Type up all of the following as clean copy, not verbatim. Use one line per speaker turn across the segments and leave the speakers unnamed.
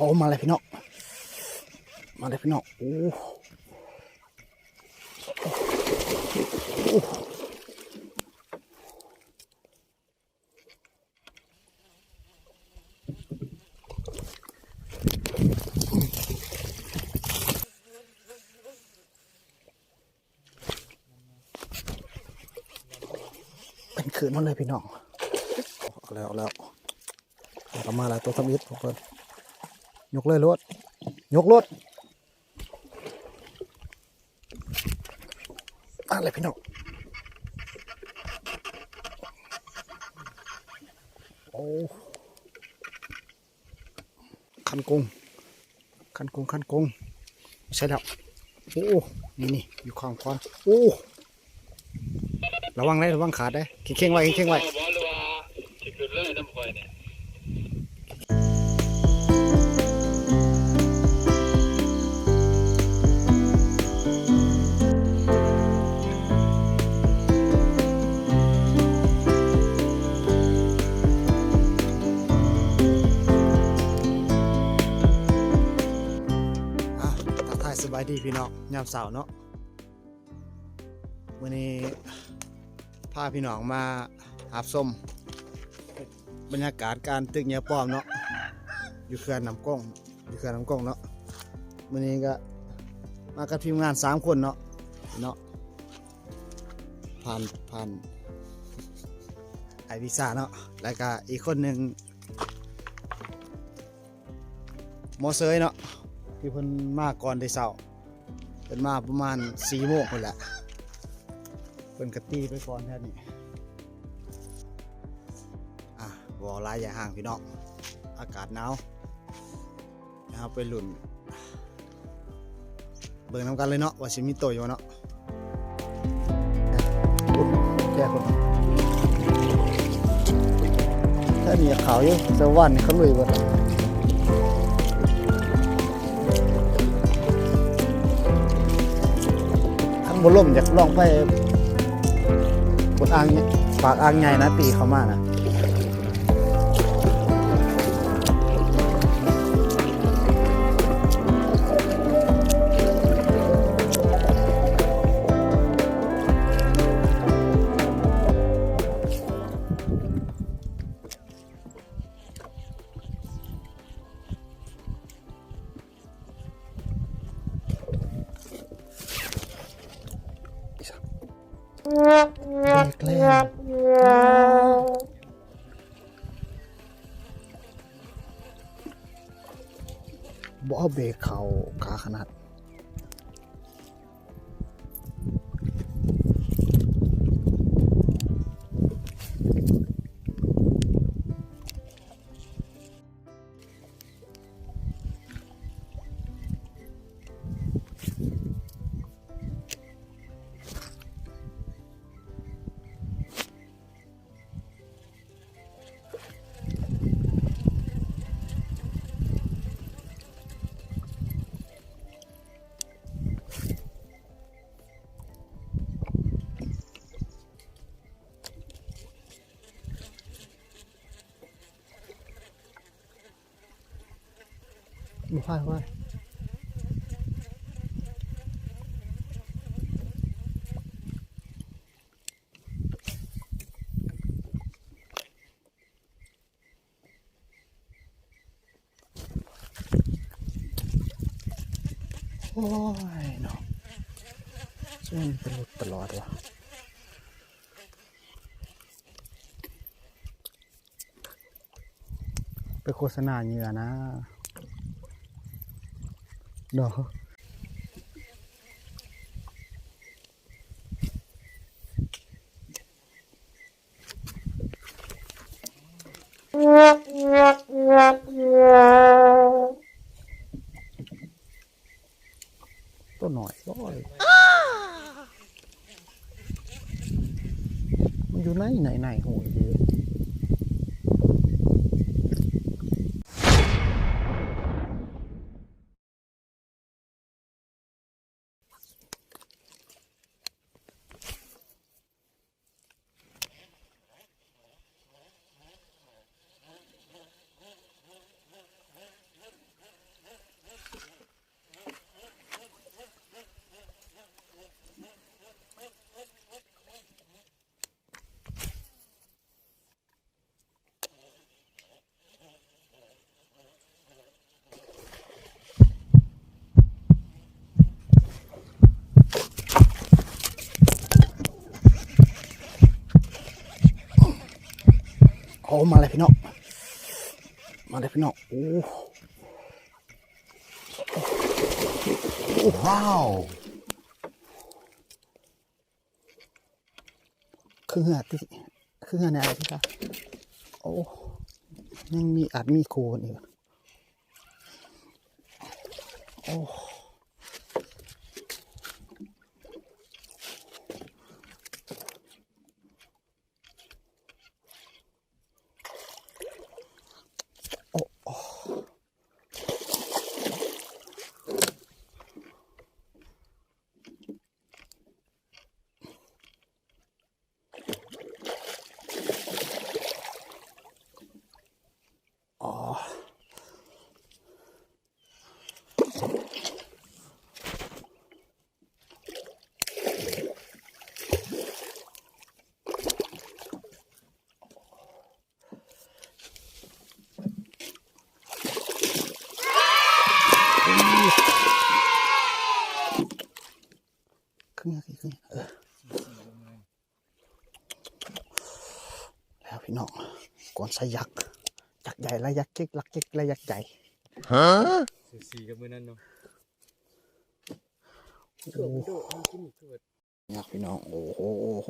อ้มาเลยพี่น้องมาเลยพี่น้องโอ้เป็นคืนมาเลยพี่น้องแล้วก็มาแล้วตัวทำอิฐผมเพิ่นยกเลยรถยกรถอะไรพี่น้องโอ้คันกงใช่แล้วโอ้นี่อยู่ข้างคอนโอ้ระวังขาดได้เข่งไว้สบายดีพี่น้องยามเสาร์เนาะวันนี้พาพี่น้องมาหาส้มบรรยากาศการตึกเนื้อป้อมเนาะอยู่เขื่อนน้ำก้องเนาะวันนี้ก็มากับทีมงาน3 คนเนาะผ่านไอวีซ่าเนาะแล้วก็อีกคนหนึ่งมอเซยเนาะที่เพิ่นมาก่อนได้เช้าเป็นมาประมาณ4 โมงคนแหละเพิ่นกะตีไปก่อนแค่นี้บ่อลายอย่าห่างพี่น้องอากาศหนาวนะครับไปหลุ่นเบิ่งน้ำกันเลยเนาะว่าสิมีโตอยู่เนาะแก่คนถ้ามีขาวอยู่สวรรค์เขาลุยหมดบนล่มอยากลองไปบนอ่างปากอ่างใหญ่นะตีเขามานะเบรกแล้วบ่เอาเบรกเขาขาขนาดไม่ค่อยโอ้ยเนาะช่วงเป็นรถตลอดวะไปโฆษณาเหงื่อนะเนาะตัวหน่อยมันอยู่ไหนโหยเยอะ มาเลยพี่น้องมาเลยพี่น้องโอ้ว้าวคือเหงือที่คือเหงือในอะไรที่ค่ะโอ้ยังมีอาจมีโคนอีกโอ้อ๋อคือเหงือคือแล้วพี่น้องก่อนใส่ยักษ์ยักษ์ใหญ่และยักษ์เจ๊กลักเจ๊กและยักษ์ใหญ่ฮะ
สีกับมือนั่นเนาะ
โอ้ยักษ์พี่น้องโอ้โหโอ้โห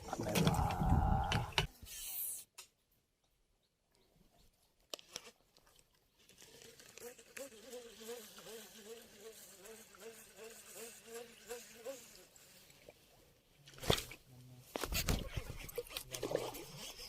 อะไรวะ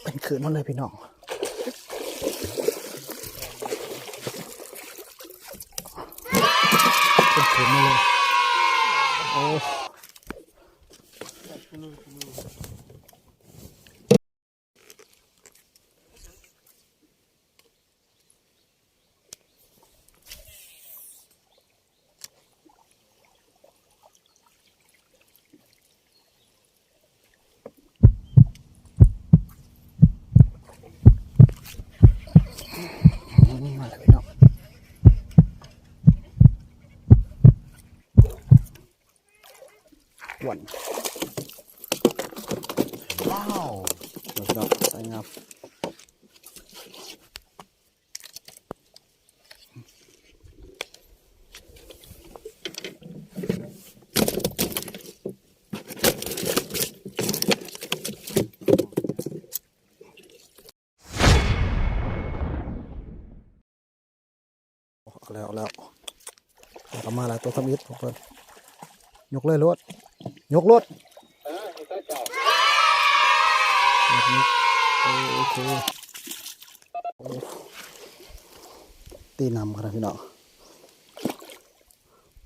เป็นคืนนั่นเลยพี่น้องเป็นคืนนั่นเลยโอ้มาเลยพี่น้องหวนว้าวพี่น้องสวยงามเอาแล้วเอาแล้วกลับมาแล้วตัวทำอิฐผมเพิ่นยกเลยรถยกรถยกโอเคโอ้ตีนำครับพี่น้อง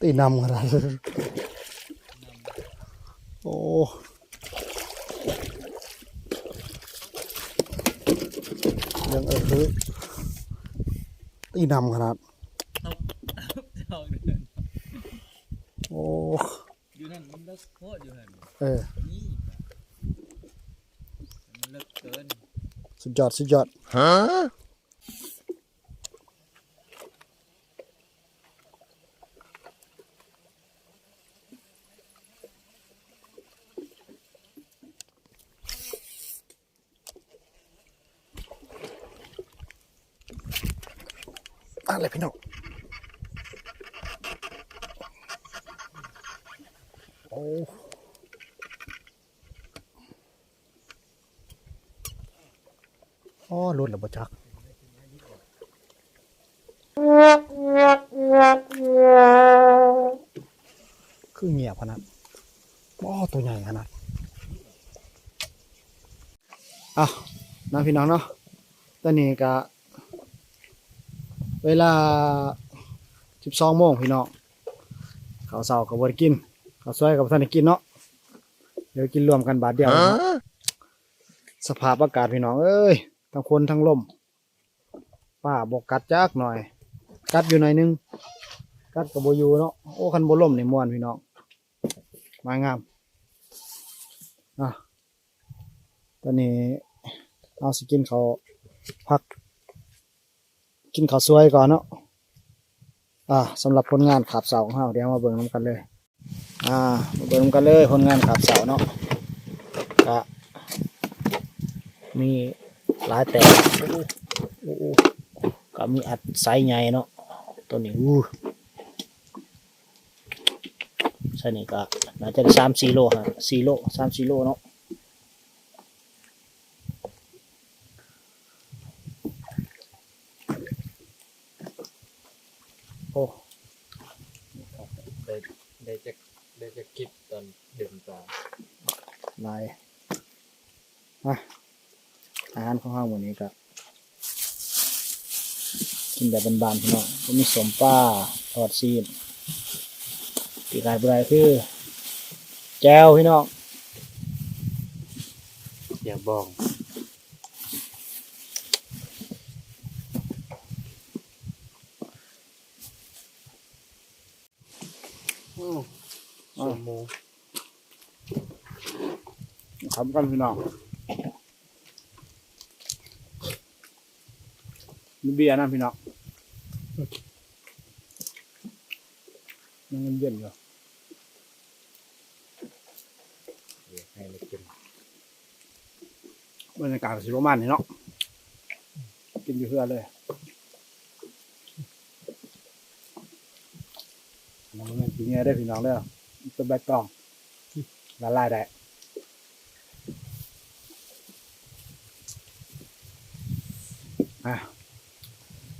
ตีนำครับโอ้ยังคือตีนำครับโอ้
อยู่นั่นมันเลิกโคตรอยู่นั่นนี่มันเลิกเกิน
สุดยอดสุดยอดฮะอะไรพี่น้องโอ้อ๋อรถระเบิดจักคือเงียบขนาดอ๋อตัวใหญ่ขนาดอ่ะน้องพี่น้องเนาะตอนนี้ก็เวลา12 โมงพี่น้องข้าวเช้าก็บ่ได้กินข้าวซอยก็บ่ทันได้กินเนาะเดี๋ยวกินรวมกันบาทเดียวเนาะสภาพอากาศพี่น้องเอ้ยทั้งคนทั้งลมป้าบอกกัดจักหน่อยกัดอยู่หน่อยนึงกัดก็บ่อยู่เนาะโอ้คันบ่ลมนี่ม่วนพี่น้อง ไม้งามตอนนี้เอาสกินเขาพักกินข้าวสวยก่อนเนาะสำหรับผลงานขาบเสาของเราเดี๋ยวมาเบิ่งน้ำกันเลยมาเบิ่งกันเลยผลงานขาบเสาเนาะก็มีหลายแต่ก็มีอัดไซส์ใหญ่เนาะตัวนี้ใช่นี่ก็น่าจะได้3-4 โลฮะ4 โล3-4 โลเนาะโอ้
ได้จะคิดตอนดึงปลา
ลายอาหารของเราวันนี้ก็กินแบบบานๆพี่น้องก็มีสมปลาทอดซีนอีกหลายประเภทคือแจ่วพี่น้อง
อย่าบ้องสมู
ทำกันพี่น้องมีเบียร์นะพี่น้องมันเย็นอยู่
ให้มันกิน
บรรยากาศสิประมาณนี้เนาะกินอยู่เพื่อเลยมันกินเงี้ยได้พี่น้องเลยเป็นใบตองละลายได้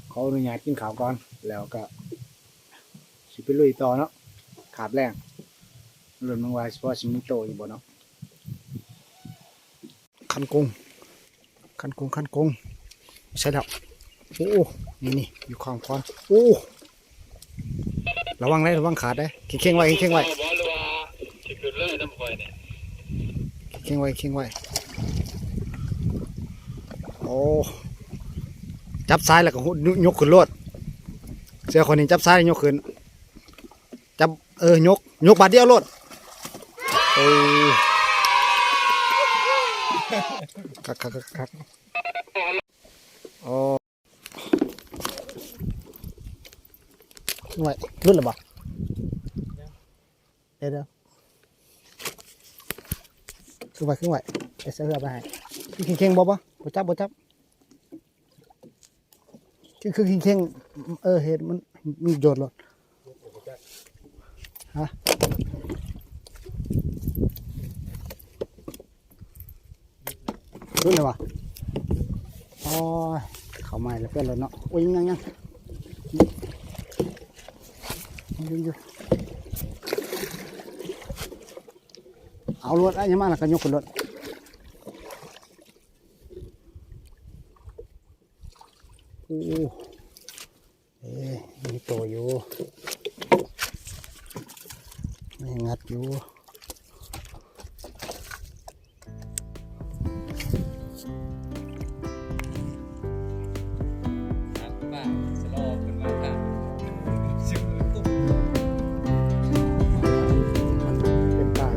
เขาอนุญาตกินข้าวก่อนแล้วก็สิไปลุยต่อเนาะขาดแรงเรื่องมังวายเฉพาะสิมิโตอยู่บ่เนาะคันกุ้งใช่แล้วโอ้นี่อยู่ข้างพรโอ้ระวังขาดได้เข่งไว้เข่งไว้โอ้จับซ้ายแล้วก็ยกขึ้นรถเสือคนนี้จับซ้ายยกขึ้นจับยกบาดเดียวรถคักโอ้ขึ้นไว้รุ่นหรือเปล่าเดี๋ยวขึ้นไว้ไอ้เสือไปให้เข่งบ่จับคือเข่งเห็นมันโยนรถฮะรุ่นเลยวะอ๋อเข้ามาแล้วเพื่อนเลยเนาะโอ้ยยังอยู่เอารถไอ้ยังมาแล้วก็ยกขึ้นรถมีตัวอยู่ไม่งัดอยู่
ป้าสโลว์ขึ้นมาค่ะสิบตุ๊บ
มันเป็นป่า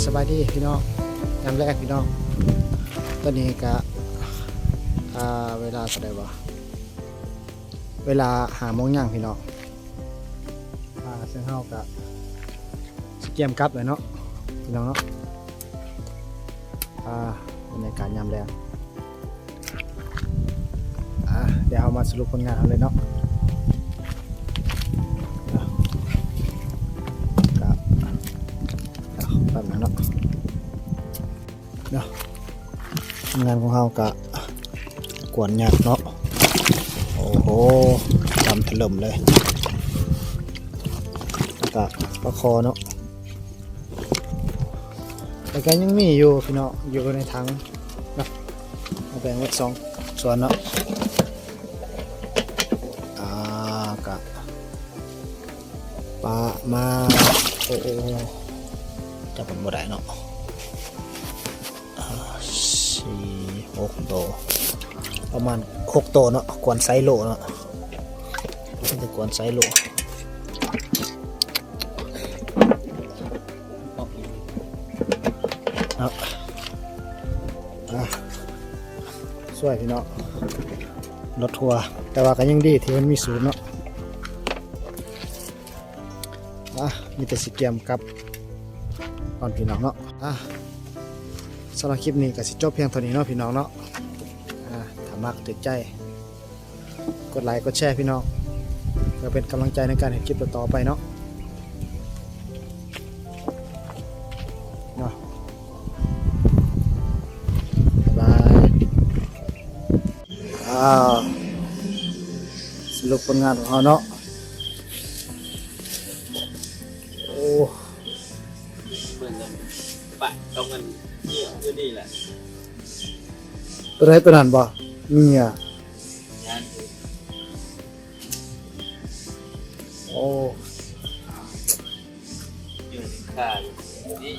สบายดีพี่น้องยามแรกพี่น้องตอนนี้ก็เวลาเท่าไหร่วะเวลา5 โมงย่างพี่น้องซึ่งเฮาก็สิเกียมกลับเลยเนาะพี่น้องเนาะบรรยากาศยามแรงเดี๋ยวเรามาสรุปผลงานเอาเลยเนาะแบบนั้นเนาะงานของเรากะกวนยากเนาะโอ้โหดำถล่มเลยแล้วก็ประคอเนาะ แต่ก็ยังมีอยู่พี่น้องอยู่ในถังเนาะเอาแบ่งไว้2ส่วนเนาะกะปลามาโอ้จับมันบ่ได้เนาะ4-6 โตประมาณ6 โตเนาะกวนไซโลเนาะนี่จะกวนไซโลเนาะสวยพี่เนาะรถทัวร์แต่ว่าก็ยังดีที่มันมีศูนย์เนาะมีแต่สิเกียมกับก่อนพี่น้องเนาะสำหรับคลิปนี้ก็สิจบเพียงเท่านี้เนาะพี่น้องเนาะถ้ามักติดใจกดไลค์กดแชร์พี่น้องเพื่อเป็นกำลังใจในการเห็นคลิปต่อๆไปเนาะบายสรุปผลงานของเราเนาะโอ้
เหมือนกันปะตรงกันนี่อยู่นี่แหละ
ตัวไหนตัวนั้นบ่เนี่ย
งาน
โอ้
อยู่ในค่าอยู่นี่